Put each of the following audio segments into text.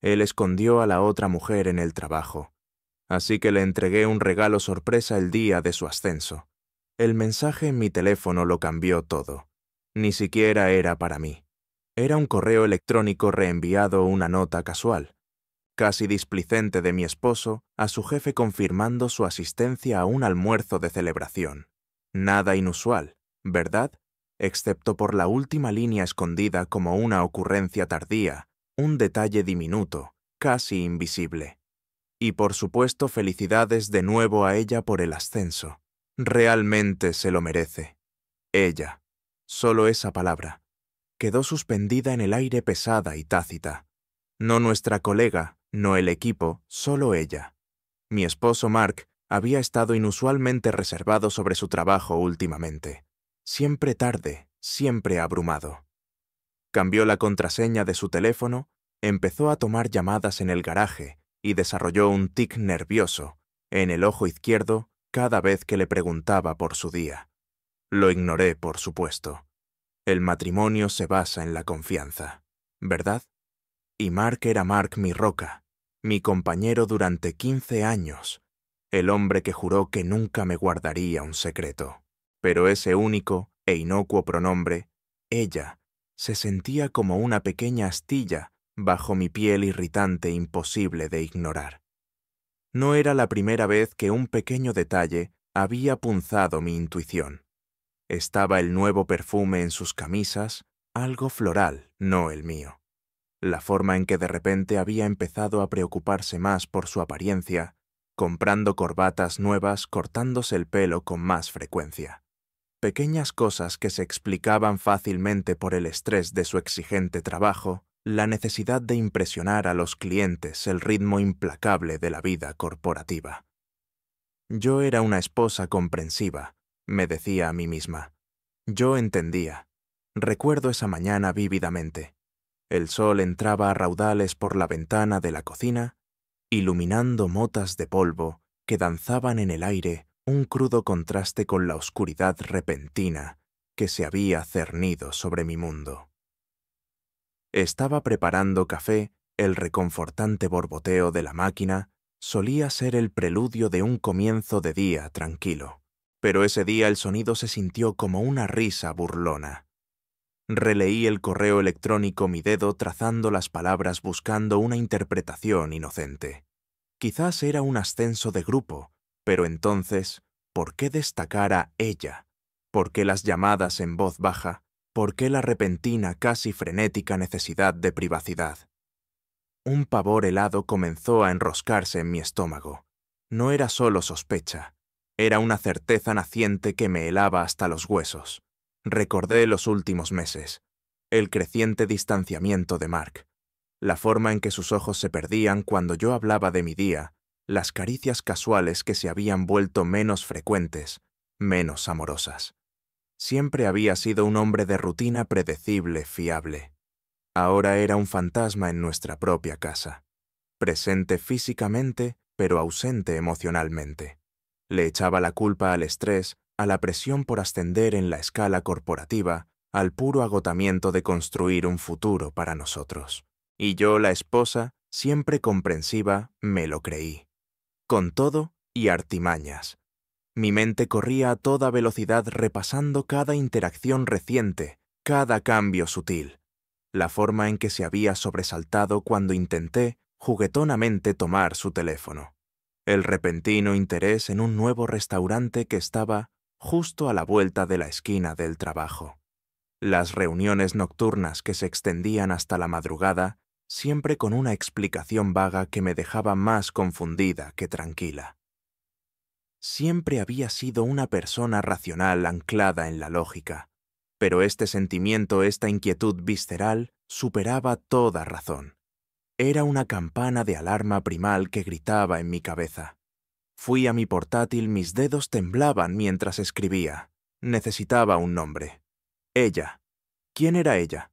Él escondió a la otra mujer en el trabajo, así que le entregué un regalo sorpresa el día de su ascenso. El mensaje en mi teléfono lo cambió todo. Ni siquiera era para mí. Era un correo electrónico reenviado, una nota casual, casi displicente, de mi esposo a su jefe confirmando su asistencia a un almuerzo de celebración. Nada inusual, ¿verdad? Excepto por la última línea escondida como una ocurrencia tardía, un detalle diminuto, casi invisible. Y por supuesto felicidades de nuevo a ella por el ascenso. Realmente se lo merece. Ella, solo esa palabra, quedó suspendida en el aire, pesada y tácita. No nuestra colega, no el equipo, solo ella. Mi esposo Mark había estado inusualmente reservado sobre su trabajo últimamente. Siempre tarde, siempre abrumado. Cambió la contraseña de su teléfono, empezó a tomar llamadas en el garaje y desarrolló un tic nervioso en el ojo izquierdo cada vez que le preguntaba por su día. Lo ignoré, por supuesto. El matrimonio se basa en la confianza, ¿verdad? Y Mark era Mark, mi roca, mi compañero durante 15 años, el hombre que juró que nunca me guardaría un secreto. Pero ese único e inocuo pronombre, ella, se sentía como una pequeña astilla bajo mi piel irritante, imposible de ignorar. No era la primera vez que un pequeño detalle había punzado mi intuición. Estaba el nuevo perfume en sus camisas, algo floral, no el mío. La forma en que de repente había empezado a preocuparse más por su apariencia, comprando corbatas nuevas, cortándose el pelo con más frecuencia. Pequeñas cosas que se explicaban fácilmente por el estrés de su exigente trabajo, la necesidad de impresionar a los clientes, el ritmo implacable de la vida corporativa. Yo era una esposa comprensiva, me decía a mí misma. Yo entendía. Recuerdo esa mañana vívidamente. El sol entraba a raudales por la ventana de la cocina, iluminando motas de polvo que danzaban en el aire, un crudo contraste con la oscuridad repentina que se había cernido sobre mi mundo. Estaba preparando café, el reconfortante borboteo de la máquina solía ser el preludio de un comienzo de día tranquilo, pero ese día el sonido se sintió como una risa burlona. Releí el correo electrónico, mi dedo trazando las palabras buscando una interpretación inocente. Quizás era un ascenso de grupo, pero entonces, ¿por qué destacar a ella? ¿Por qué las llamadas en voz baja? ¿Por qué la repentina, casi frenética necesidad de privacidad? Un pavor helado comenzó a enroscarse en mi estómago. No era solo sospecha, era una certeza naciente que me helaba hasta los huesos. Recordé los últimos meses, el creciente distanciamiento de Mark, la forma en que sus ojos se perdían cuando yo hablaba de mi día, las caricias casuales que se habían vuelto menos frecuentes, menos amorosas. Siempre había sido un hombre de rutina predecible, fiable. Ahora era un fantasma en nuestra propia casa, presente físicamente, pero ausente emocionalmente. Le echaba la culpa al estrés, a la presión por ascender en la escala corporativa, al puro agotamiento de construir un futuro para nosotros. Y yo, la esposa, siempre comprensiva, me lo creí. Con todo y artimañas. Mi mente corría a toda velocidad repasando cada interacción reciente, cada cambio sutil. La forma en que se había sobresaltado cuando intenté, juguetonamente, tomar su teléfono. El repentino interés en un nuevo restaurante que estaba justo a la vuelta de la esquina del trabajo. Las reuniones nocturnas que se extendían hasta la madrugada, siempre con una explicación vaga que me dejaba más confundida que tranquila. Siempre había sido una persona racional anclada en la lógica, pero este sentimiento, esta inquietud visceral, superaba toda razón. Era una campana de alarma primal que gritaba en mi cabeza. Fui a mi portátil, mis dedos temblaban mientras escribía. Necesitaba un nombre. Ella. ¿Quién era ella?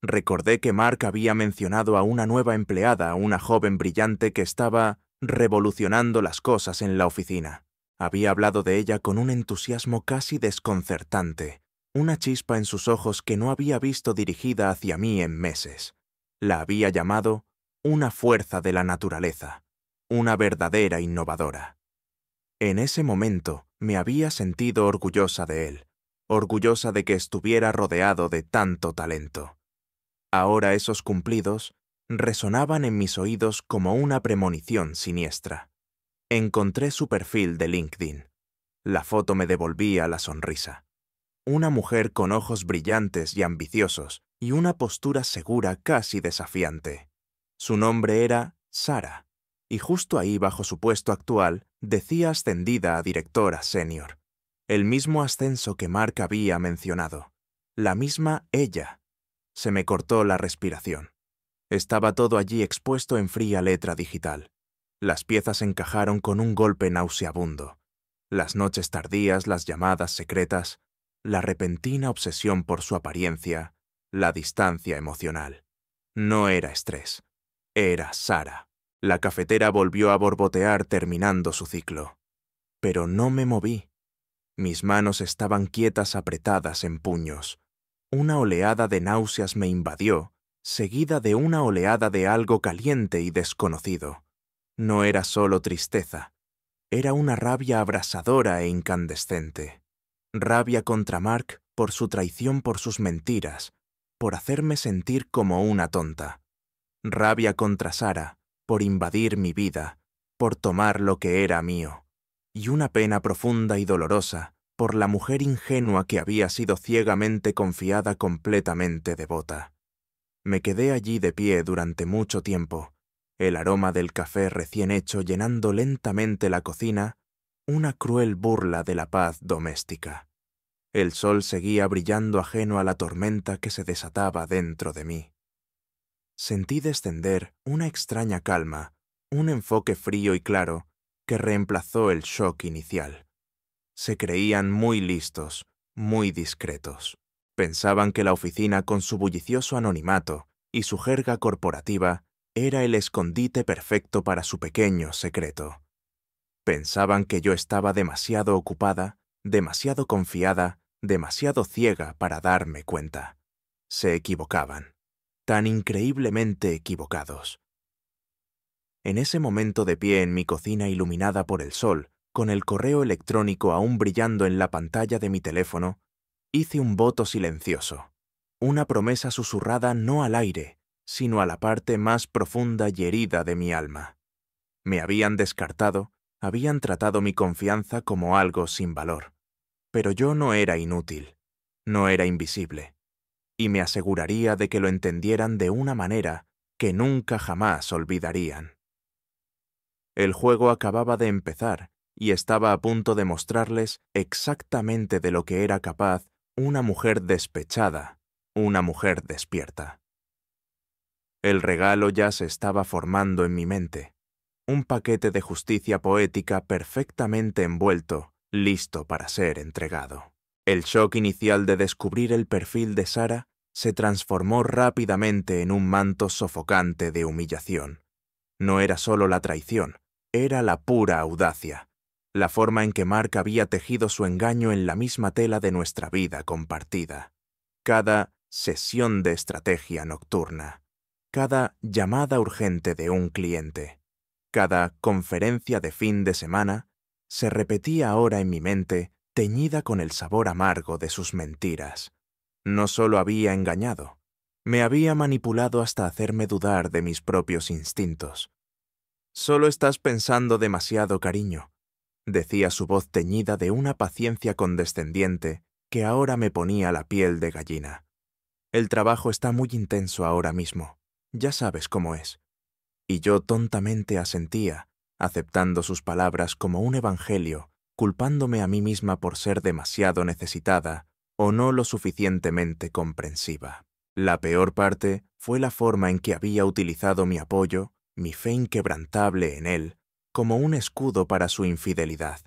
Recordé que Mark había mencionado a una nueva empleada, una joven brillante que estaba revolucionando las cosas en la oficina. Había hablado de ella con un entusiasmo casi desconcertante, una chispa en sus ojos que no había visto dirigida hacia mí en meses. La había llamado una fuerza de la naturaleza, una verdadera innovadora. En ese momento me había sentido orgullosa de él, orgullosa de que estuviera rodeado de tanto talento. Ahora esos cumplidos resonaban en mis oídos como una premonición siniestra. Encontré su perfil de LinkedIn. La foto me devolvía la sonrisa. Una mujer con ojos brillantes y ambiciosos y una postura segura casi desafiante. Su nombre era Sara, y justo ahí bajo su puesto actual decía ascendida a directora senior. El mismo ascenso que Mark había mencionado. La misma ella. Se me cortó la respiración. Estaba todo allí expuesto en fría letra digital. Las piezas encajaron con un golpe nauseabundo. Las noches tardías, las llamadas secretas, la repentina obsesión por su apariencia, la distancia emocional. No era estrés. Era Sara. La cafetera volvió a borbotear terminando su ciclo. Pero no me moví. Mis manos estaban quietas apretadas en puños. Una oleada de náuseas me invadió, seguida de una oleada de algo caliente y desconocido. No era solo tristeza, era una rabia abrasadora e incandescente. Rabia contra Mark por su traición, por sus mentiras, por hacerme sentir como una tonta. Rabia contra Sara por invadir mi vida, por tomar lo que era mío. Y una pena profunda y dolorosa por la mujer ingenua que había sido ciegamente confiada, completamente devota. Me quedé allí de pie durante mucho tiempo, el aroma del café recién hecho llenando lentamente la cocina, una cruel burla de la paz doméstica. El sol seguía brillando ajeno a la tormenta que se desataba dentro de mí. Sentí descender una extraña calma, un enfoque frío y claro que reemplazó el shock inicial. Se creían muy listos, muy discretos. Pensaban que la oficina con su bullicioso anonimato y su jerga corporativa era el escondite perfecto para su pequeño secreto. Pensaban que yo estaba demasiado ocupada, demasiado confiada, demasiado ciega para darme cuenta. Se equivocaban. Tan increíblemente equivocados. En ese momento de pie en mi cocina iluminada por el sol, con el correo electrónico aún brillando en la pantalla de mi teléfono, hice un voto silencioso, una promesa susurrada no al aire, sino a la parte más profunda y herida de mi alma. Me habían descartado, habían tratado mi confianza como algo sin valor. Pero yo no era inútil, no era invisible, y me aseguraría de que lo entendieran de una manera que nunca jamás olvidarían. El juego acababa de empezar y estaba a punto de mostrarles exactamente de lo que era capaz una mujer despechada, una mujer despierta. El regalo ya se estaba formando en mi mente, un paquete de justicia poética perfectamente envuelto, listo para ser entregado. El shock inicial de descubrir el perfil de Sara se transformó rápidamente en un manto sofocante de humillación. No era solo la traición, era la pura audacia, la forma en que Mark había tejido su engaño en la misma tela de nuestra vida compartida. Cada sesión de estrategia nocturna, cada llamada urgente de un cliente, cada conferencia de fin de semana, se repetía ahora en mi mente, teñida con el sabor amargo de sus mentiras. No solo había engañado, me había manipulado hasta hacerme dudar de mis propios instintos. «Solo estás pensando demasiado, cariño», decía su voz teñida de una paciencia condescendiente que ahora me ponía la piel de gallina. «El trabajo está muy intenso ahora mismo, ya sabes cómo es». Y yo tontamente asentía, aceptando sus palabras como un evangelio, culpándome a mí misma por ser demasiado necesitada o no lo suficientemente comprensiva. La peor parte fue la forma en que había utilizado mi apoyo, mi fe inquebrantable en él, como un escudo para su infidelidad.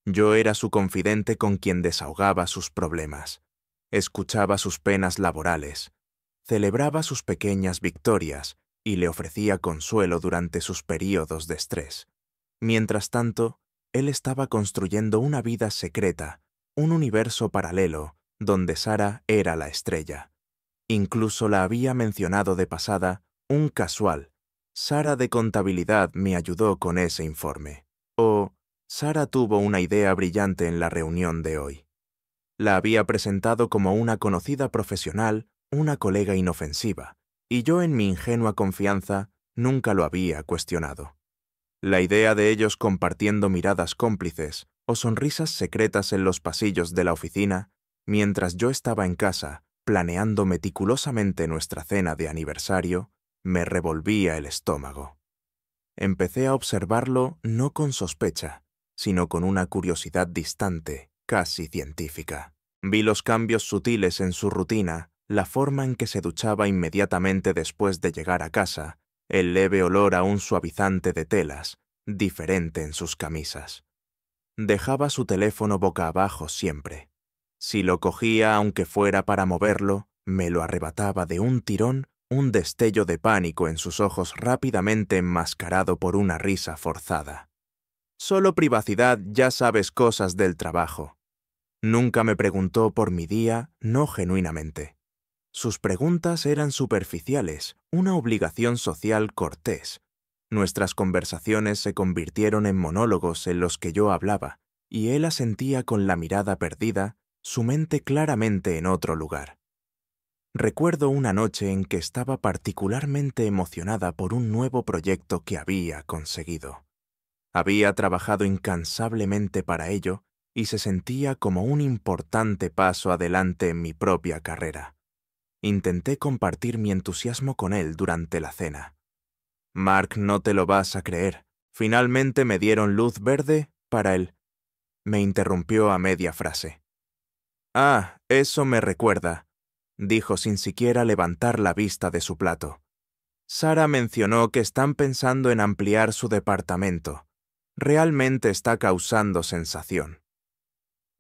Yo era su confidente con quien desahogaba sus problemas, escuchaba sus penas laborales, celebraba sus pequeñas victorias y le ofrecía consuelo durante sus períodos de estrés. Mientras tanto, él estaba construyendo una vida secreta, un universo paralelo, donde Sara era la estrella. Incluso la había mencionado de pasada, un casual, Sara de contabilidad me ayudó con ese informe. O Sara tuvo una idea brillante en la reunión de hoy. La había presentado como una conocida profesional, una colega inofensiva, y yo en mi ingenua confianza nunca lo había cuestionado. La idea de ellos compartiendo miradas cómplices o sonrisas secretas en los pasillos de la oficina, mientras yo estaba en casa, planeando meticulosamente nuestra cena de aniversario, me revolvía el estómago. Empecé a observarlo no con sospecha, sino con una curiosidad distante, casi científica. Vi los cambios sutiles en su rutina, la forma en que se duchaba inmediatamente después de llegar a casa, el leve olor a un suavizante de telas, diferente en sus camisas. Dejaba su teléfono boca abajo siempre. Si lo cogía aunque fuera para moverlo, me lo arrebataba de un tirón un destello de pánico en sus ojos rápidamente enmascarado por una risa forzada. Solo privacidad, ya sabes cosas del trabajo. Nunca me preguntó por mi día, no genuinamente. Sus preguntas eran superficiales, una obligación social cortés. Nuestras conversaciones se convirtieron en monólogos en los que yo hablaba, y él asentía con la mirada perdida, su mente claramente en otro lugar. Recuerdo una noche en que estaba particularmente emocionada por un nuevo proyecto que había conseguido. Había trabajado incansablemente para ello y se sentía como un importante paso adelante en mi propia carrera. Intenté compartir mi entusiasmo con él durante la cena. «Mark, no te lo vas a creer. Finalmente me dieron luz verde para él». Me interrumpió a media frase. «Ah, eso me recuerda», dijo sin siquiera levantar la vista de su plato. «Sara mencionó que están pensando en ampliar su departamento. Realmente está causando sensación».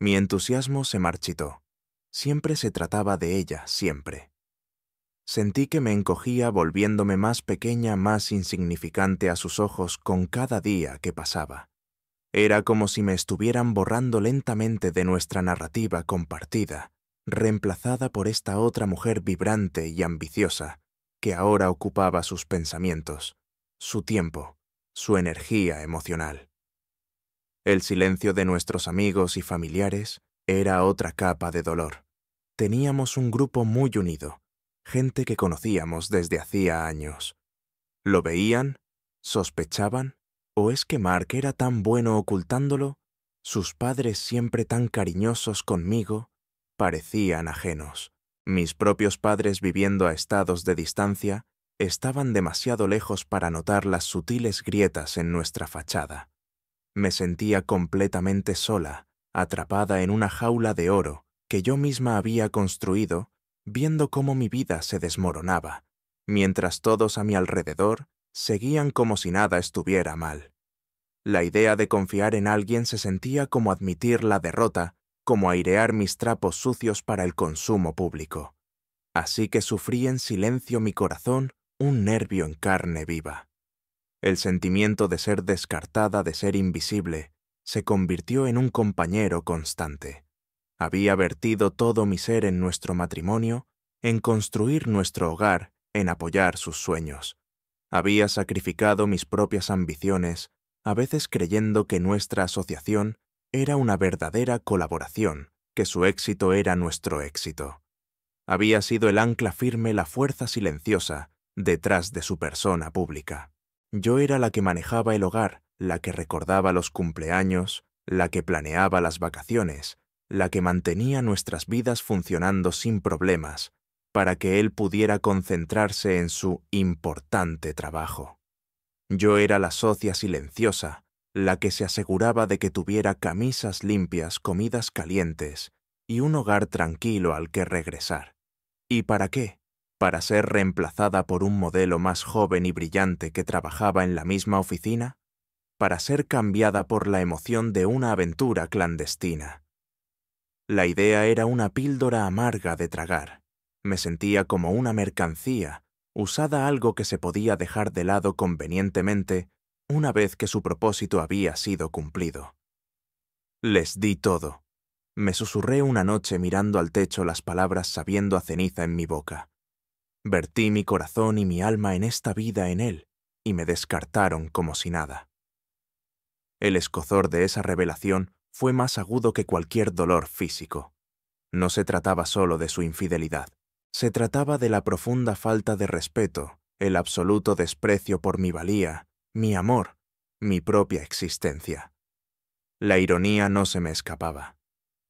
Mi entusiasmo se marchitó. Siempre se trataba de ella, siempre. Sentí que me encogía volviéndome más pequeña, más insignificante a sus ojos con cada día que pasaba. Era como si me estuvieran borrando lentamente de nuestra narrativa compartida, reemplazada por esta otra mujer vibrante y ambiciosa, que ahora ocupaba sus pensamientos, su tiempo, su energía emocional. El silencio de nuestros amigos y familiares era otra capa de dolor. Teníamos un grupo muy unido, gente que conocíamos desde hacía años. ¿Lo veían? ¿Sospechaban? ¿O es que Mark era tan bueno ocultándolo? Sus padres, siempre tan cariñosos conmigo, parecían ajenos. Mis propios padres, viviendo a estados de distancia, estaban demasiado lejos para notar las sutiles grietas en nuestra fachada. Me sentía completamente sola, atrapada en una jaula de oro que yo misma había construido, viendo cómo mi vida se desmoronaba, mientras todos a mi alrededor seguían como si nada estuviera mal. La idea de confiar en alguien se sentía como admitir la derrota, como airear mis trapos sucios para el consumo público. Así que sufrí en silencio mi corazón un nervio en carne viva. El sentimiento de ser descartada, de ser invisible, se convirtió en un compañero constante. Había vertido todo mi ser en nuestro matrimonio, en construir nuestro hogar, en apoyar sus sueños. Había sacrificado mis propias ambiciones, a veces creyendo que nuestra asociación era una verdadera colaboración, que su éxito era nuestro éxito. Había sido el ancla firme, la fuerza silenciosa, detrás de su persona pública. Yo era la que manejaba el hogar, la que recordaba los cumpleaños, la que planeaba las vacaciones, la que mantenía nuestras vidas funcionando sin problemas, para que él pudiera concentrarse en su importante trabajo. Yo era la socia silenciosa, la que se aseguraba de que tuviera camisas limpias, comidas calientes y un hogar tranquilo al que regresar. ¿Y para qué? ¿Para ser reemplazada por un modelo más joven y brillante que trabajaba en la misma oficina? ¿Para ser cambiada por la emoción de una aventura clandestina? La idea era una píldora amarga de tragar. Me sentía como una mercancía, usada, algo que se podía dejar de lado convenientemente una vez que su propósito había sido cumplido. Les di todo. Me susurré una noche mirando al techo las palabras sabiendo a ceniza en mi boca. Vertí mi corazón y mi alma en esta vida en él, y me descartaron como si nada. El escozor de esa revelación fue más agudo que cualquier dolor físico. No se trataba solo de su infidelidad. Se trataba de la profunda falta de respeto, el absoluto desprecio por mi valía, mi amor, mi propia existencia. La ironía no se me escapaba.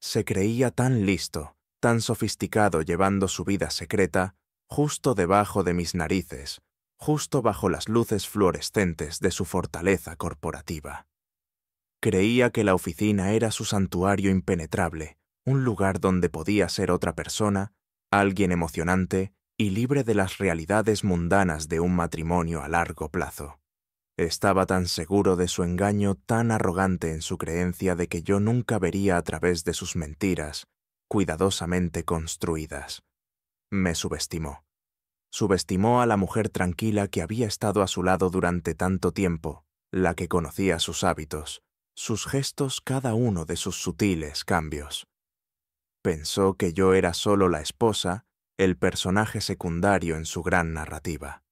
Se creía tan listo, tan sofisticado llevando su vida secreta, justo debajo de mis narices, justo bajo las luces fluorescentes de su fortaleza corporativa. Creía que la oficina era su santuario impenetrable, un lugar donde podía ser otra persona, alguien emocionante y libre de las realidades mundanas de un matrimonio a largo plazo. Estaba tan seguro de su engaño, tan arrogante en su creencia de que yo nunca vería a través de sus mentiras, cuidadosamente construidas. Me subestimó. Subestimó a la mujer tranquila que había estado a su lado durante tanto tiempo, la que conocía sus hábitos, sus gestos, cada uno de sus sutiles cambios. Pensó que yo era solo la esposa, el personaje secundario en su gran narrativa.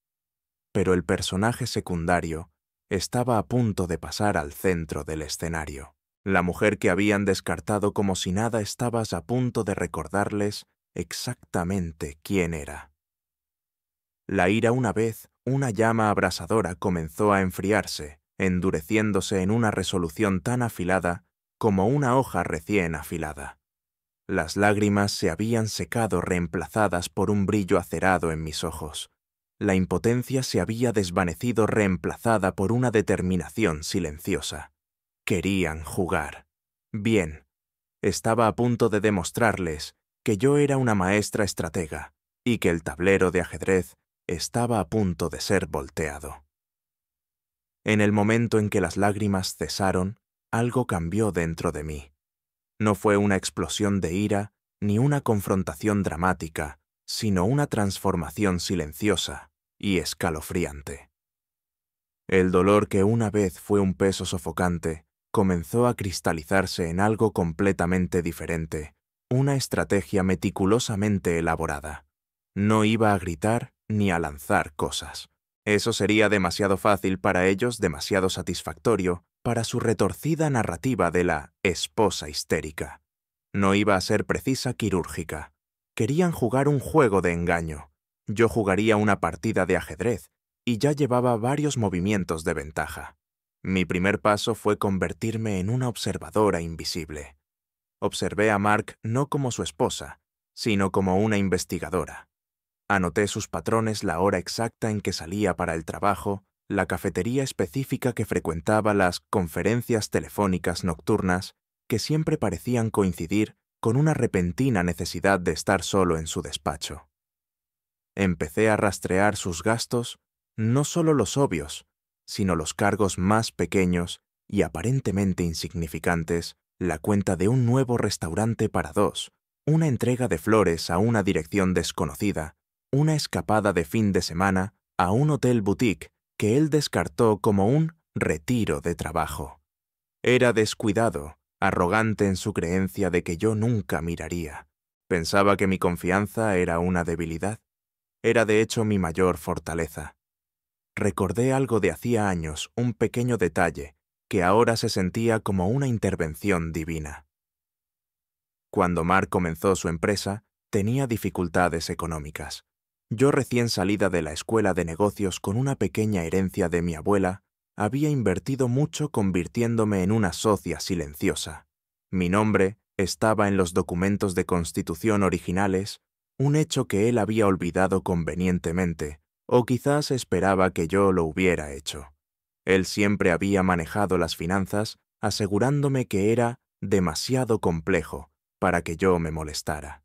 Pero el personaje secundario estaba a punto de pasar al centro del escenario. La mujer que habían descartado como si nada estaba a punto de recordarles exactamente quién era. La ira una vez, una llama abrasadora comenzó a enfriarse, endureciéndose en una resolución tan afilada como una hoja recién afilada. Las lágrimas se habían secado reemplazadas por un brillo acerado en mis ojos. La impotencia se había desvanecido reemplazada por una determinación silenciosa. Querían jugar. Bien. Estaba a punto de demostrarles que yo era una maestra estratega y que el tablero de ajedrez estaba a punto de ser volteado. En el momento en que las lágrimas cesaron, algo cambió dentro de mí. No fue una explosión de ira ni una confrontación dramática, sino una transformación silenciosa y escalofriante. El dolor que una vez fue un peso sofocante comenzó a cristalizarse en algo completamente diferente, una estrategia meticulosamente elaborada. No iba a gritar ni a lanzar cosas. Eso sería demasiado fácil para ellos, demasiado satisfactorio para su retorcida narrativa de la esposa histérica. No iba a ser precisa quirúrgica. Querían jugar un juego de engaño. Yo jugaría una partida de ajedrez, y ya llevaba varios movimientos de ventaja. Mi primer paso fue convertirme en una observadora invisible. Observé a Mark no como su esposa, sino como una investigadora. Anoté sus patrones, la hora exacta en que salía para el trabajo, la cafetería específica que frecuentaba, las conferencias telefónicas nocturnas, que siempre parecían coincidir con una repentina necesidad de estar solo en su despacho. Empecé a rastrear sus gastos, no solo los obvios, sino los cargos más pequeños y aparentemente insignificantes, la cuenta de un nuevo restaurante para dos, una entrega de flores a una dirección desconocida, una escapada de fin de semana a un hotel boutique que él descartó como un retiro de trabajo. Era descuidado, arrogante en su creencia de que yo nunca miraría. Pensaba que mi confianza era una debilidad. Era de hecho mi mayor fortaleza. Recordé algo de hacía años, un pequeño detalle, que ahora se sentía como una intervención divina. Cuando Mark comenzó su empresa, tenía dificultades económicas. Yo, recién salida de la escuela de negocios con una pequeña herencia de mi abuela, había invertido mucho convirtiéndome en una socia silenciosa. Mi nombre estaba en los documentos de constitución originales, un hecho que él había olvidado convenientemente, o quizás esperaba que yo lo hubiera hecho. Él siempre había manejado las finanzas, asegurándome que era demasiado complejo para que yo me molestara.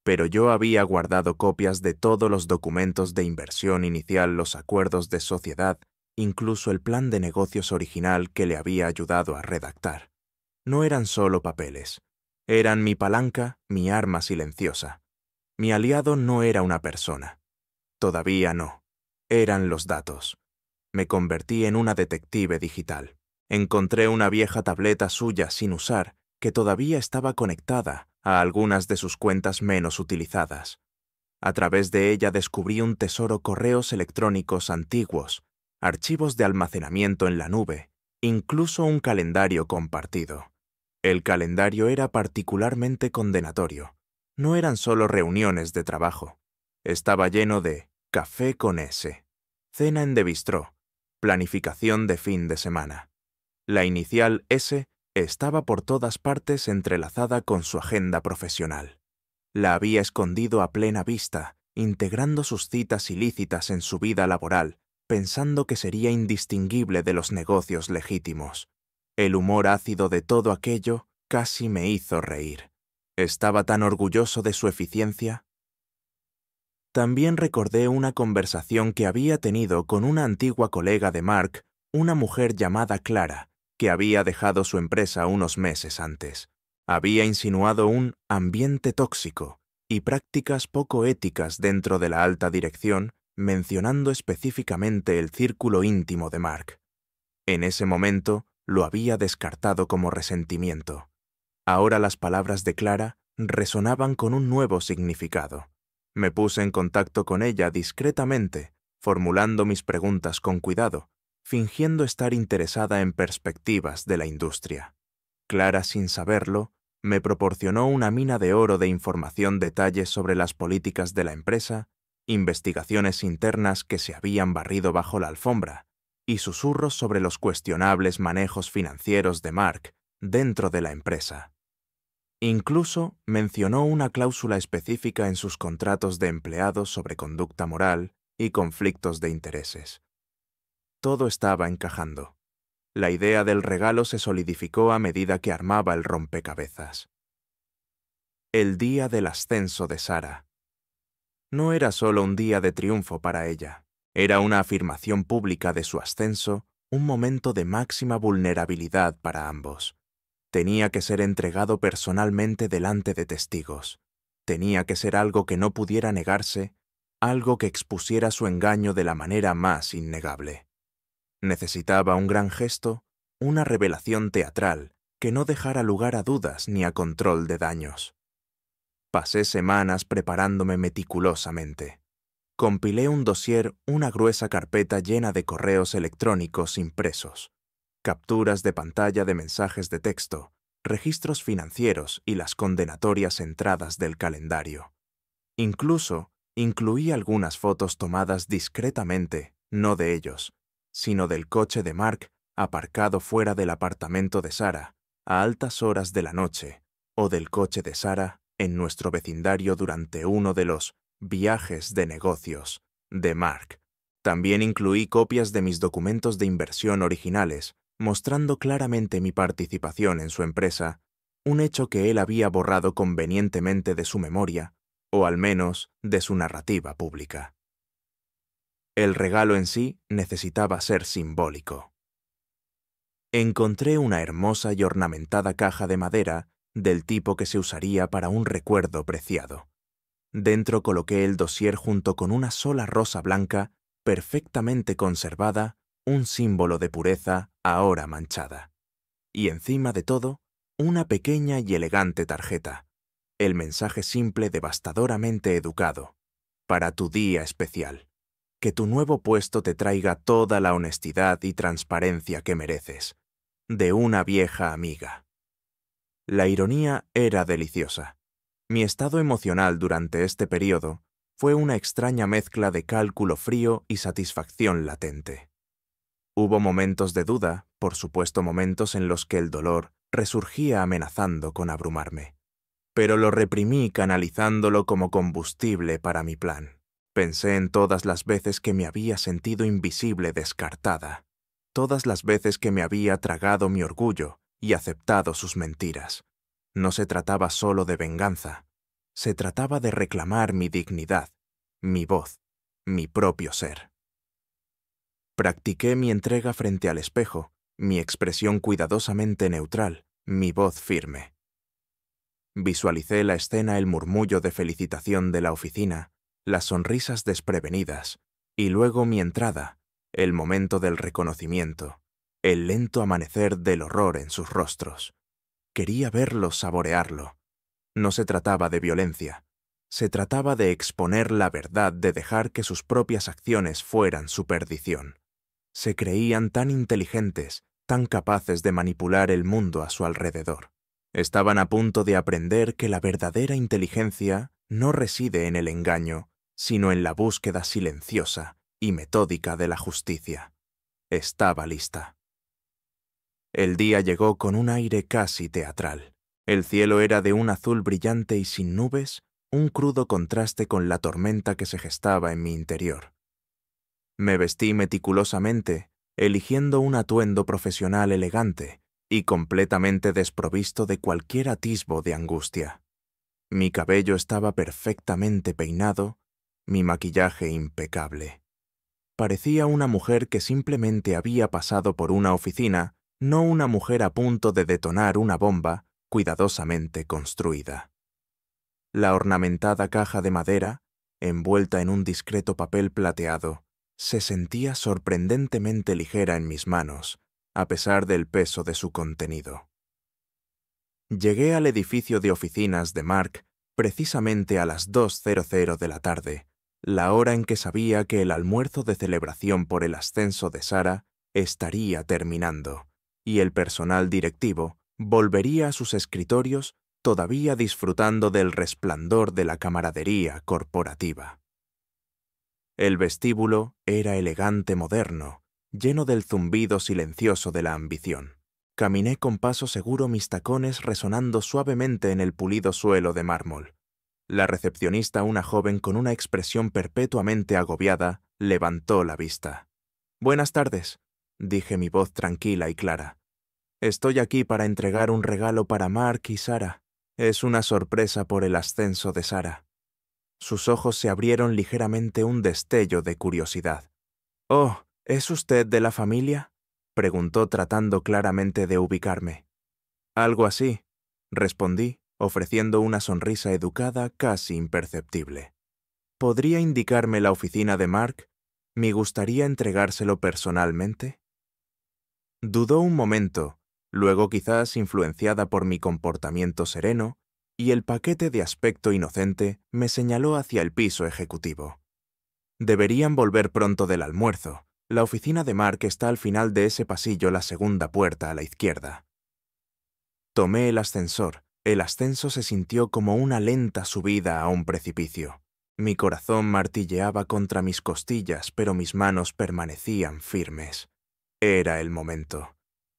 Pero yo había guardado copias de todos los documentos de inversión inicial, los acuerdos de sociedad, incluso el plan de negocios original que le había ayudado a redactar. No eran solo papeles. Eran mi palanca, mi arma silenciosa. Mi aliado no era una persona. Todavía no. Eran los datos. Me convertí en una detective digital. Encontré una vieja tableta suya sin usar, que todavía estaba conectada a algunas de sus cuentas menos utilizadas. A través de ella descubrí un tesoro, correos electrónicos antiguos, archivos de almacenamiento en la nube, incluso un calendario compartido. El calendario era particularmente condenatorio. No eran solo reuniones de trabajo. Estaba lleno de café con S, cena en de bistró, planificación de fin de semana. La inicial S estaba por todas partes entrelazada con su agenda profesional. La había escondido a plena vista, integrando sus citas ilícitas en su vida laboral, pensando que sería indistinguible de los negocios legítimos. El humor ácido de todo aquello casi me hizo reír. ¿Estaba tan orgulloso de su eficiencia? También recordé una conversación que había tenido con una antigua colega de Mark, una mujer llamada Clara, que había dejado su empresa unos meses antes. Había insinuado un ambiente tóxico y prácticas poco éticas dentro de la alta dirección, mencionando específicamente el círculo íntimo de Mark. En ese momento lo había descartado como resentimiento. Ahora las palabras de Clara resonaban con un nuevo significado. Me puse en contacto con ella discretamente, formulando mis preguntas con cuidado, fingiendo estar interesada en perspectivas de la industria. Clara, sin saberlo, me proporcionó una mina de oro de información, detalles sobre las políticas de la empresa, investigaciones internas que se habían barrido bajo la alfombra, y susurros sobre los cuestionables manejos financieros de Mark dentro de la empresa. Incluso mencionó una cláusula específica en sus contratos de empleados sobre conducta moral y conflictos de intereses. Todo estaba encajando. La idea del regalo se solidificó a medida que armaba el rompecabezas. El día del ascenso de Sara. No era solo un día de triunfo para ella, era una afirmación pública de su ascenso, un momento de máxima vulnerabilidad para ambos. Tenía que ser entregado personalmente delante de testigos. Tenía que ser algo que no pudiera negarse, algo que expusiera su engaño de la manera más innegable. Necesitaba un gran gesto, una revelación teatral que no dejara lugar a dudas ni a control de daños. Pasé semanas preparándome meticulosamente. Compilé un dossier, una gruesa carpeta llena de correos electrónicos impresos, capturas de pantalla de mensajes de texto, registros financieros y las condenatorias entradas del calendario. Incluso incluí algunas fotos tomadas discretamente, no de ellos, sino del coche de Mark aparcado fuera del apartamento de Sara a altas horas de la noche, o del coche de Sara en nuestro vecindario durante uno de los viajes de negocios de Mark. También incluí copias de mis documentos de inversión originales, mostrando claramente mi participación en su empresa, un hecho que él había borrado convenientemente de su memoria, o al menos de su narrativa pública. El regalo en sí necesitaba ser simbólico. Encontré una hermosa y ornamentada caja de madera del tipo que se usaría para un recuerdo preciado. Dentro coloqué el dossier junto con una sola rosa blanca, perfectamente conservada, un símbolo de pureza ahora manchada. Y encima de todo, una pequeña y elegante tarjeta. El mensaje simple devastadoramente educado. Para tu día especial. Que tu nuevo puesto te traiga toda la honestidad y transparencia que mereces. De una vieja amiga. La ironía era deliciosa. Mi estado emocional durante este periodo fue una extraña mezcla de cálculo frío y satisfacción latente. Hubo momentos de duda, por supuesto momentos en los que el dolor resurgía amenazando con abrumarme. Pero lo reprimí canalizándolo como combustible para mi plan. Pensé en todas las veces que me había sentido invisible, descartada, todas las veces que me había tragado mi orgullo y aceptado sus mentiras. No se trataba solo de venganza, se trataba de reclamar mi dignidad, mi voz, mi propio ser. Practiqué mi entrega frente al espejo, mi expresión cuidadosamente neutral, mi voz firme. Visualicé la escena, el murmullo de felicitación de la oficina, las sonrisas desprevenidas, y luego mi entrada, el momento del reconocimiento, el lento amanecer del horror en sus rostros. Quería verlo, saborearlo. No se trataba de violencia, se trataba de exponer la verdad, de dejar que sus propias acciones fueran su perdición. Se creían tan inteligentes, tan capaces de manipular el mundo a su alrededor. Estaban a punto de aprender que la verdadera inteligencia no reside en el engaño, sino en la búsqueda silenciosa y metódica de la justicia. Estaba lista. El día llegó con un aire casi teatral. El cielo era de un azul brillante y sin nubes, un crudo contraste con la tormenta que se gestaba en mi interior. Me vestí meticulosamente, eligiendo un atuendo profesional elegante y completamente desprovisto de cualquier atisbo de angustia. Mi cabello estaba perfectamente peinado, mi maquillaje impecable. Parecía una mujer que simplemente había pasado por una oficina, no una mujer a punto de detonar una bomba cuidadosamente construida. La ornamentada caja de madera, envuelta en un discreto papel plateado, se sentía sorprendentemente ligera en mis manos, a pesar del peso de su contenido. Llegué al edificio de oficinas de Mark precisamente a las 2:00 de la tarde, la hora en que sabía que el almuerzo de celebración por el ascenso de Sarah estaría terminando, y el personal directivo volvería a sus escritorios todavía disfrutando del resplandor de la camaradería corporativa. El vestíbulo era elegante moderno, lleno del zumbido silencioso de la ambición. Caminé con paso seguro, mis tacones resonando suavemente en el pulido suelo de mármol. La recepcionista, una joven con una expresión perpetuamente agobiada, levantó la vista. «Buenas tardes», dije, mi voz tranquila y clara. «Estoy aquí para entregar un regalo para Mark y Sarah. Es una sorpresa por el ascenso de Sarah». Sus ojos se abrieron ligeramente, un destello de curiosidad. «Oh, ¿es usted de la familia?», preguntó, tratando claramente de ubicarme. «Algo así», respondí, ofreciendo una sonrisa educada casi imperceptible. «¿Podría indicarme la oficina de Mark? ¿Me gustaría entregárselo personalmente?». Dudó un momento, luego, quizás influenciada por mi comportamiento sereno, y el paquete de aspecto inocente, me señaló hacia el piso ejecutivo. «Deberían volver pronto del almuerzo. La oficina de Mark está al final de ese pasillo, la segunda puerta a la izquierda». Tomé el ascensor. El ascenso se sintió como una lenta subida a un precipicio. Mi corazón martilleaba contra mis costillas, pero mis manos permanecían firmes. Era el momento.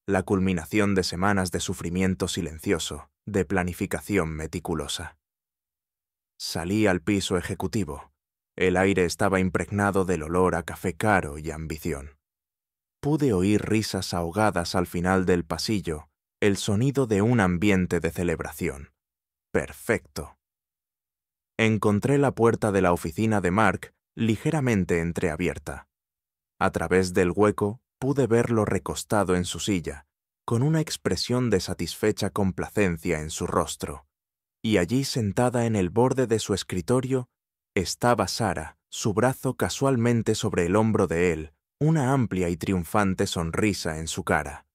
La culminación de semanas de sufrimiento silencioso, de planificación meticulosa. Salí al piso ejecutivo. El aire estaba impregnado del olor a café caro y ambición. Pude oír risas ahogadas al final del pasillo, el sonido de un ambiente de celebración. Perfecto. Encontré la puerta de la oficina de Mark ligeramente entreabierta. A través del hueco pude verlo recostado en su silla, con una expresión de satisfecha complacencia en su rostro. Y allí, sentada en el borde de su escritorio, estaba Sarah, su brazo casualmente sobre el hombro de él, una amplia y triunfante sonrisa en su cara.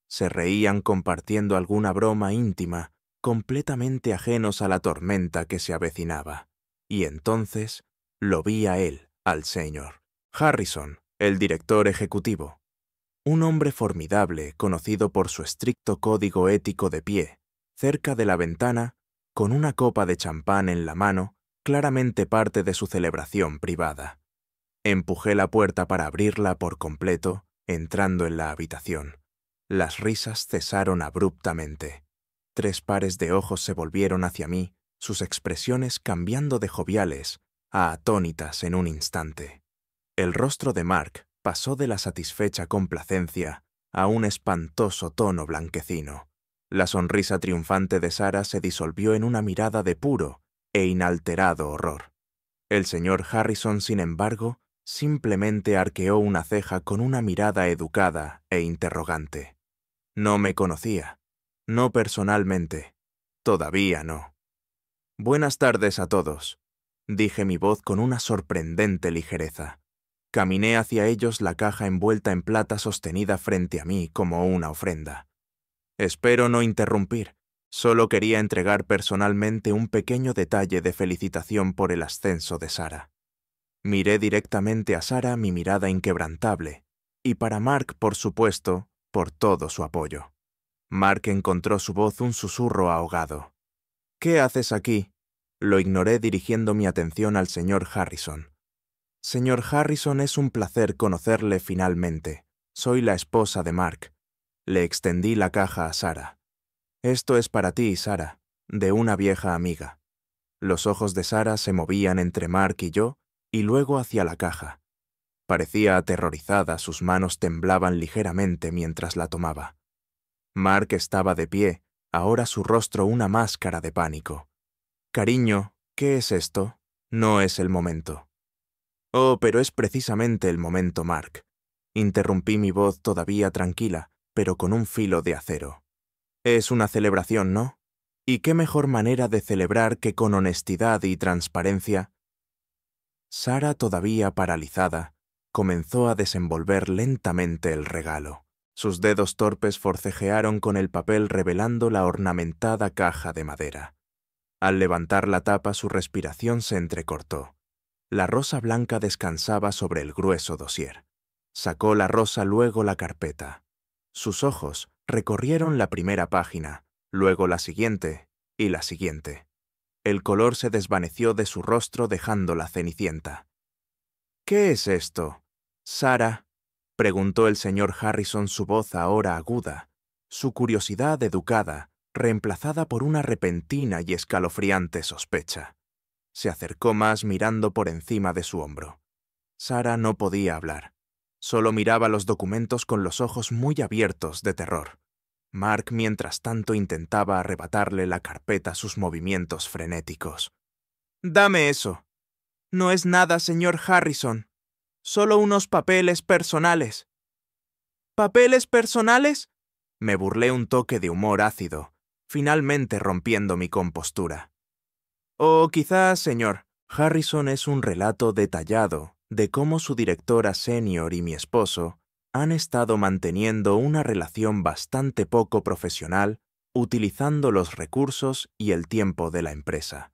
Se reían compartiendo alguna broma íntima, completamente ajenos a la tormenta que se avecinaba. Y entonces lo vi a él, al señor Harrison, el director ejecutivo. Un hombre formidable, conocido por su estricto código ético, de pie, cerca de la ventana, con una copa de champán en la mano, claramente parte de su celebración privada. Empujé la puerta para abrirla por completo, entrando en la habitación. Las risas cesaron abruptamente. 3 pares de ojos se volvieron hacia mí, sus expresiones cambiando de joviales a atónitas en un instante. El rostro de Mark pasó de la satisfecha complacencia a un espantoso tono blanquecino. La sonrisa triunfante de Sarah se disolvió en una mirada de puro e inalterado horror. El señor Harrison, sin embargo, simplemente arqueó una ceja con una mirada educada e interrogante. No me conocía. No personalmente. Todavía no. «Buenas tardes a todos», dije, mi voz con una sorprendente ligereza. Caminé hacia ellos, la caja envuelta en plata sostenida frente a mí como una ofrenda. «Espero no interrumpir. Solo quería entregar personalmente un pequeño detalle de felicitación por el ascenso de Sarah». Miré directamente a Sarah, mi mirada inquebrantable, y para Mark, por supuesto, por todo su apoyo. Mark encontró su voz un susurro ahogado. «¿Qué haces aquí?» Lo ignoré dirigiendo mi atención al señor Harrison. «Señor Harrison, es un placer conocerle finalmente. Soy la esposa de Mark». Le extendí la caja a Sara. «Esto es para ti, Sara, de una vieja amiga». Los ojos de Sara se movían entre Mark y yo, y luego hacia la caja. Parecía aterrorizada, sus manos temblaban ligeramente mientras la tomaba. Mark estaba de pie, ahora su rostro una máscara de pánico. «Cariño, ¿qué es esto? No es el momento». «Oh, pero es precisamente el momento, Mark». Interrumpí mi voz todavía tranquila, pero con un filo de acero. «Es una celebración, ¿no? ¿Y qué mejor manera de celebrar que con honestidad y transparencia?» Sara, todavía paralizada, comenzó a desenvolver lentamente el regalo. Sus dedos torpes forcejearon con el papel revelando la ornamentada caja de madera. Al levantar la tapa, su respiración se entrecortó. La rosa blanca descansaba sobre el grueso dosier. Sacó la rosa, luego la carpeta. Sus ojos recorrieron la primera página, luego la siguiente y la siguiente. El color se desvaneció de su rostro dejándola cenicienta. «¿Qué es esto, Sara?», preguntó el señor Harrison, su voz ahora aguda, su curiosidad educada, reemplazada por una repentina y escalofriante sospecha. Se acercó más mirando por encima de su hombro. Sara no podía hablar. Solo miraba los documentos con los ojos muy abiertos de terror. Mark, mientras tanto, intentaba arrebatarle la carpeta a sus movimientos frenéticos. «Dame eso». «No es nada, señor Harrison. Solo unos papeles personales». «¿Papeles personales?», me burlé, un toque de humor ácido, finalmente rompiendo mi compostura. «O quizás, señor, Harrison es un relato detallado de cómo su directora senior y mi esposo han estado manteniendo una relación bastante poco profesional utilizando los recursos y el tiempo de la empresa.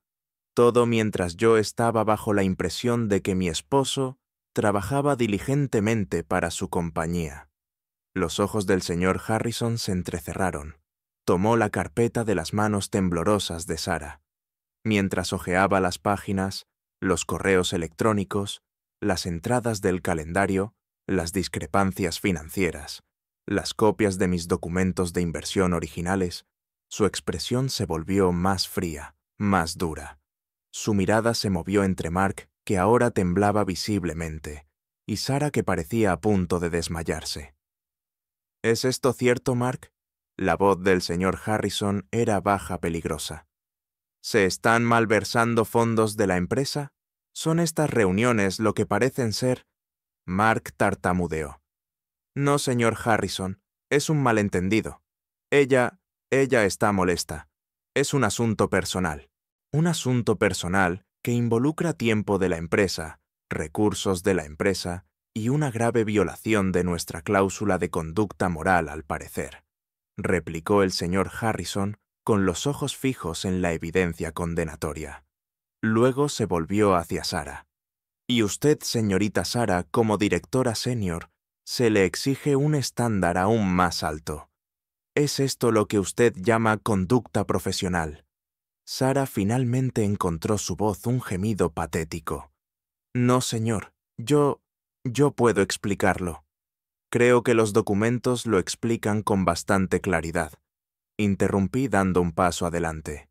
Todo mientras yo estaba bajo la impresión de que mi esposo trabajaba diligentemente para su compañía». Los ojos del señor Harrison se entrecerraron. Tomó la carpeta de las manos temblorosas de Sara. Mientras hojeaba las páginas, los correos electrónicos, las entradas del calendario, las discrepancias financieras, las copias de mis documentos de inversión originales, su expresión se volvió más fría, más dura. Su mirada se movió entre Mark, que ahora temblaba visiblemente, y Sara, que parecía a punto de desmayarse. «¿Es esto cierto, Mark?». La voz del señor Harrison era baja, peligrosa. «¿Se están malversando fondos de la empresa? ¿Son estas reuniones lo que parecen ser?». Mark tartamudeó. «No, señor Harrison, es un malentendido. Ella está molesta. Es un asunto personal. Un asunto personal que involucra tiempo de la empresa, recursos de la empresa y una grave violación de nuestra cláusula de conducta moral, al parecer», replicó el señor Harrison con los ojos fijos en la evidencia condenatoria. Luego se volvió hacia Sara. «Y usted, señorita Sara, como directora senior, se le exige un estándar aún más alto. ¿Es esto lo que usted llama conducta profesional?». Sara finalmente encontró su voz un gemido patético. «No, señor, yo puedo explicarlo. Creo que los documentos lo explican con bastante claridad». Interrumpí dando un paso adelante.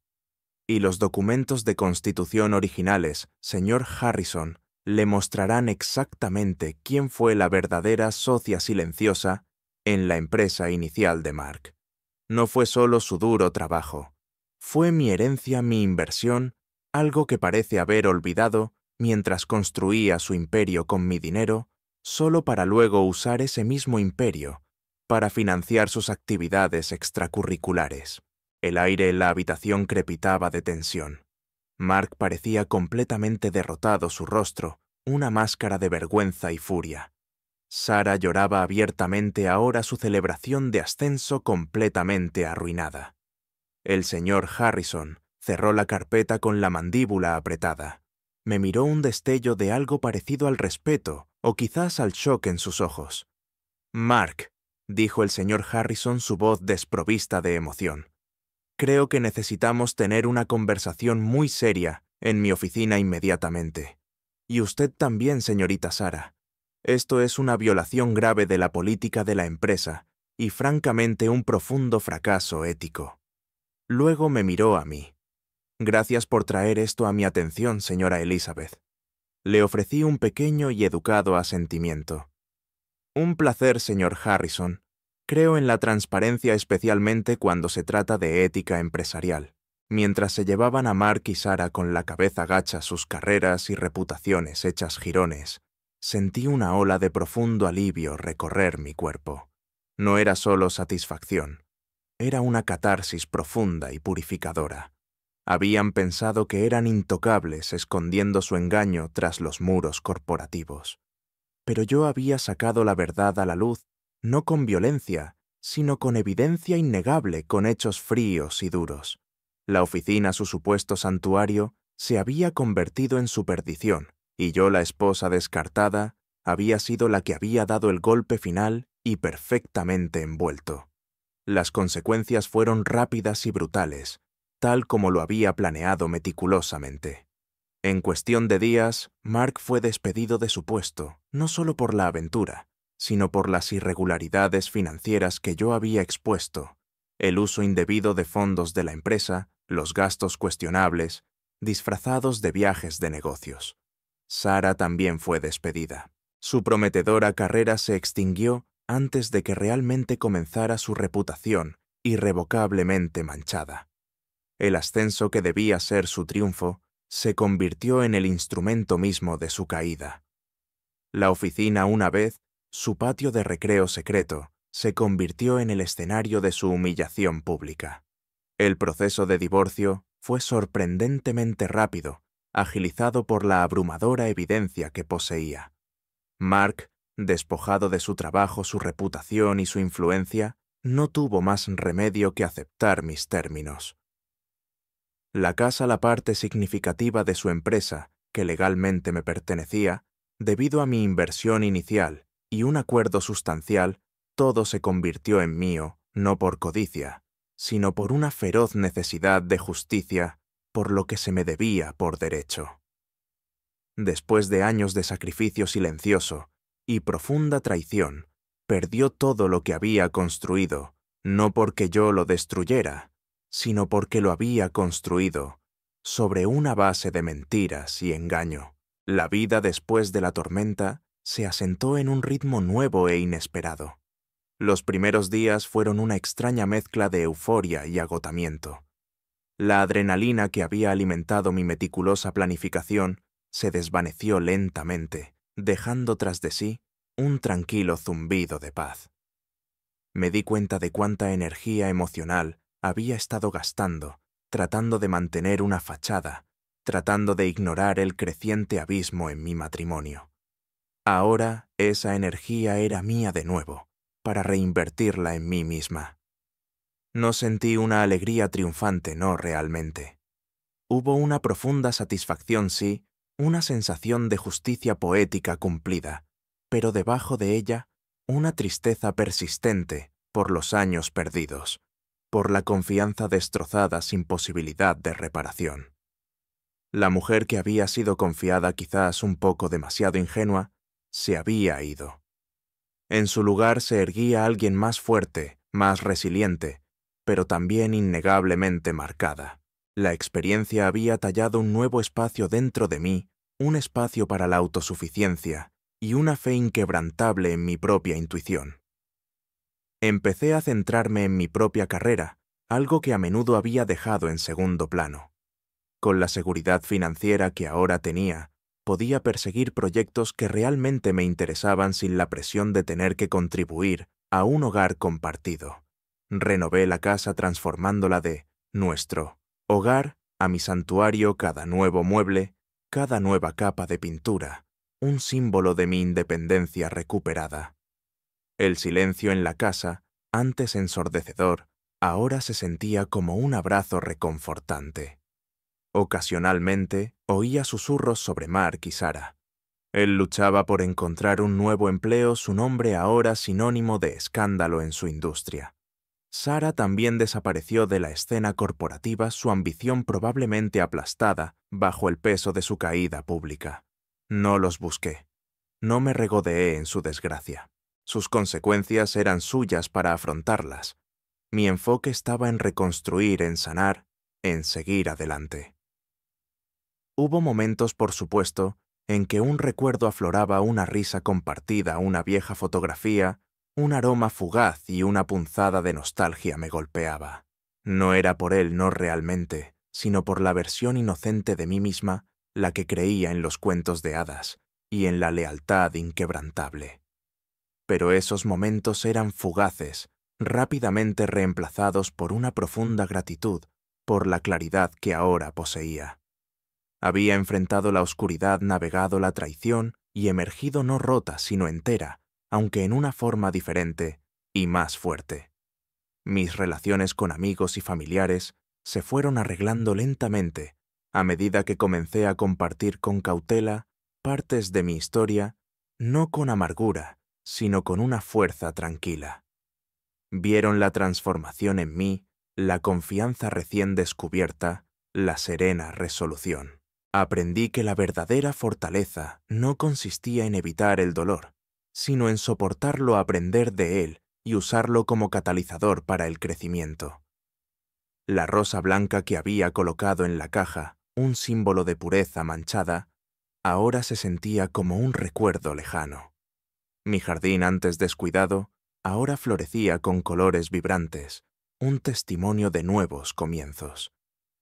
«Y los documentos de constitución originales, señor Harrison, le mostrarán exactamente quién fue la verdadera socia silenciosa en la empresa inicial de Mark. No fue solo su duro trabajo. Fue mi herencia, mi inversión, algo que parece haber olvidado mientras construía su imperio con mi dinero, solo para luego usar ese mismo imperio para financiar sus actividades extracurriculares». El aire en la habitación crepitaba de tensión. Mark parecía completamente derrotado, su rostro, una máscara de vergüenza y furia. Sara lloraba abiertamente, ahora su celebración de ascenso completamente arruinada. El señor Harrison cerró la carpeta con la mandíbula apretada. Me miró, un destello de algo parecido al respeto o quizás al shock en sus ojos. Mark, dijo el señor Harrison, su voz desprovista de emoción. Creo que necesitamos tener una conversación muy seria en mi oficina inmediatamente. Y usted también, señorita Sarah. Esto es una violación grave de la política de la empresa y francamente un profundo fracaso ético. Luego me miró a mí. Gracias por traer esto a mi atención, señora Elizabeth. Le ofrecí un pequeño y educado asentimiento. Un placer, señor Harrison. Creo en la transparencia especialmente cuando se trata de ética empresarial. Mientras se llevaban a Mark y Sarah con la cabeza gacha sus carreras y reputaciones hechas jirones, sentí una ola de profundo alivio recorrer mi cuerpo. No era solo satisfacción, era una catarsis profunda y purificadora. Habían pensado que eran intocables escondiendo su engaño tras los muros corporativos. Pero yo había sacado la verdad a la luz, no con violencia, sino con evidencia innegable, con hechos fríos y duros. La oficina, su supuesto santuario, se había convertido en su perdición, y yo, la esposa descartada, había sido la que había dado el golpe final y perfectamente envuelto. Las consecuencias fueron rápidas y brutales, tal como lo había planeado meticulosamente. En cuestión de días, Mark fue despedido de su puesto, no solo por la aventura, sino por las irregularidades financieras que yo había expuesto, el uso indebido de fondos de la empresa, los gastos cuestionables, disfrazados de viajes de negocios. Sarah también fue despedida. Su prometedora carrera se extinguió antes de que realmente comenzara su reputación irrevocablemente manchada. El ascenso que debía ser su triunfo se convirtió en el instrumento mismo de su caída. La oficina, una vez, su patio de recreo secreto, se convirtió en el escenario de su humillación pública. El proceso de divorcio fue sorprendentemente rápido, agilizado por la abrumadora evidencia que poseía. Mark, despojado de su trabajo, su reputación y su influencia, no tuvo más remedio que aceptar mis términos. La casa, la parte significativa de su empresa, que legalmente me pertenecía, debido a mi inversión inicial y un acuerdo sustancial, todo se convirtió en mío, no por codicia, sino por una feroz necesidad de justicia, por lo que se me debía por derecho. Después de años de sacrificio silencioso y profunda traición, perdió todo lo que había construido, no porque yo lo destruyera, sino porque lo había construido sobre una base de mentiras y engaño. La vida después de la tormenta se asentó en un ritmo nuevo e inesperado. Los primeros días fueron una extraña mezcla de euforia y agotamiento. La adrenalina que había alimentado mi meticulosa planificación se desvaneció lentamente, dejando tras de sí un tranquilo zumbido de paz. Me di cuenta de cuánta energía emocional había estado gastando, tratando de mantener una fachada, tratando de ignorar el creciente abismo en mi matrimonio. Ahora esa energía era mía de nuevo, para reinvertirla en mí misma. No sentí una alegría triunfante, no realmente. Hubo una profunda satisfacción, sí, una sensación de justicia poética cumplida, pero debajo de ella, una tristeza persistente por los años perdidos, por la confianza destrozada sin posibilidad de reparación. La mujer que había sido confiada, quizás un poco demasiado ingenua, se había ido. En su lugar se erguía alguien más fuerte, más resiliente, pero también innegablemente marcada. La experiencia había tallado un nuevo espacio dentro de mí, un espacio para la autosuficiencia y una fe inquebrantable en mi propia intuición. Empecé a centrarme en mi propia carrera, algo que a menudo había dejado en segundo plano. Con la seguridad financiera que ahora tenía, podía perseguir proyectos que realmente me interesaban sin la presión de tener que contribuir a un hogar compartido. Renové la casa transformándola de nuestro hogar a mi santuario, cada nuevo mueble, cada nueva capa de pintura, un símbolo de mi independencia recuperada. El silencio en la casa, antes ensordecedor, ahora se sentía como un abrazo reconfortante. Ocasionalmente oía susurros sobre Mark y Sarah. Él luchaba por encontrar un nuevo empleo, su nombre ahora sinónimo de escándalo en su industria. Sara también desapareció de la escena corporativa, su ambición probablemente aplastada bajo el peso de su caída pública. No los busqué. No me regodeé en su desgracia. Sus consecuencias eran suyas para afrontarlas. Mi enfoque estaba en reconstruir, en sanar, en seguir adelante. Hubo momentos, por supuesto, en que un recuerdo afloraba, una risa compartida, una vieja fotografía, un aroma fugaz y una punzada de nostalgia me golpeaba. No era por él, no realmente, sino por la versión inocente de mí misma, la que creía en los cuentos de hadas y en la lealtad inquebrantable. Pero esos momentos eran fugaces, rápidamente reemplazados por una profunda gratitud por la claridad que ahora poseía. Había enfrentado la oscuridad, navegado la traición y emergido no rota, sino entera, aunque en una forma diferente y más fuerte. Mis relaciones con amigos y familiares se fueron arreglando lentamente a medida que comencé a compartir con cautela partes de mi historia, no con amargura, sino con una fuerza tranquila. Vieron la transformación en mí, la confianza recién descubierta, la serena resolución. Aprendí que la verdadera fortaleza no consistía en evitar el dolor, sino en soportarlo, aprender de él y usarlo como catalizador para el crecimiento. La rosa blanca que había colocado en la caja, un símbolo de pureza manchada, ahora se sentía como un recuerdo lejano. Mi jardín antes descuidado, ahora florecía con colores vibrantes, un testimonio de nuevos comienzos.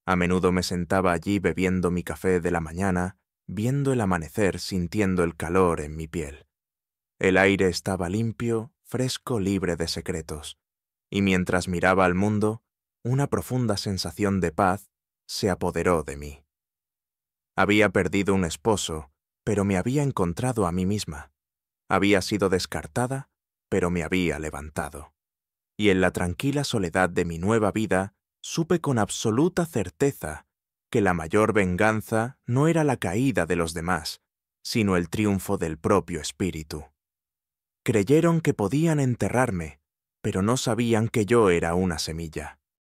A menudo me sentaba allí bebiendo mi café de la mañana, viendo el amanecer, sintiendo el calor en mi piel. El aire estaba limpio, fresco, libre de secretos, y mientras miraba al mundo, una profunda sensación de paz se apoderó de mí. Había perdido un esposo, pero me había encontrado a mí misma. Había sido descartada, pero me había levantado. Y en la tranquila soledad de mi nueva vida, supe con absoluta certeza que la mayor venganza no era la caída de los demás, sino el triunfo del propio espíritu. Creyeron que podían enterrarme, pero no sabían que yo era una semilla.